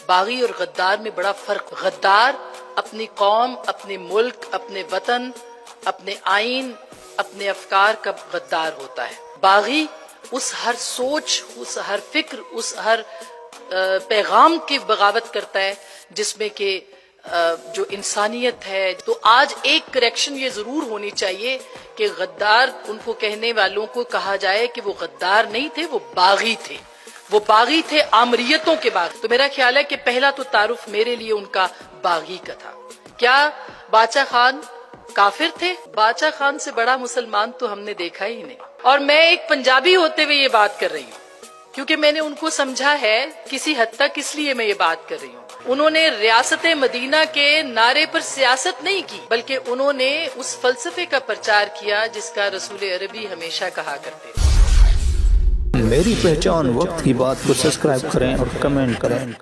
बागी और गद्दार में बड़ा फर्क। गद्दार अपनी कौम, अपने मुल्क, अपने वतन, अपने आइन, अपने अफकार का गद्दार होता है। बागी उस हर सोच, उस हर फिक्र, उस हर पैगाम की बगावत करता है जिसमें कि जो इंसानियत है। तो आज एक करेक्शन ये जरूर होनी चाहिए कि गद्दार उनको कहने वालों को कहा जाए कि वो गद्दार नहीं थे, वो बागी थे। वो बागी थे, आमरियतों के बागी। तो मेरा ख्याल है कि पहला तो तारुफ मेरे लिए उनका बागी का था। क्या बादशाह खान काफिर थे? बादशाह खान से बड़ा मुसलमान तो हमने देखा ही नहीं। और मैं एक पंजाबी होते हुए ये बात कर रही हूँ क्योंकि मैंने उनको समझा है किसी हद तक, इसलिए मैं ये बात कर रही हूँ। उन्होंने रियासत मदीना के नारे पर सियासत नहीं की, बल्कि उन्होंने उस फलसफे का प्रचार किया जिसका रसूल अरबी हमेशा कहा करते थे। मेरी पहचान वक्त की बात को सब्सक्राइब करें और कमेंट करें।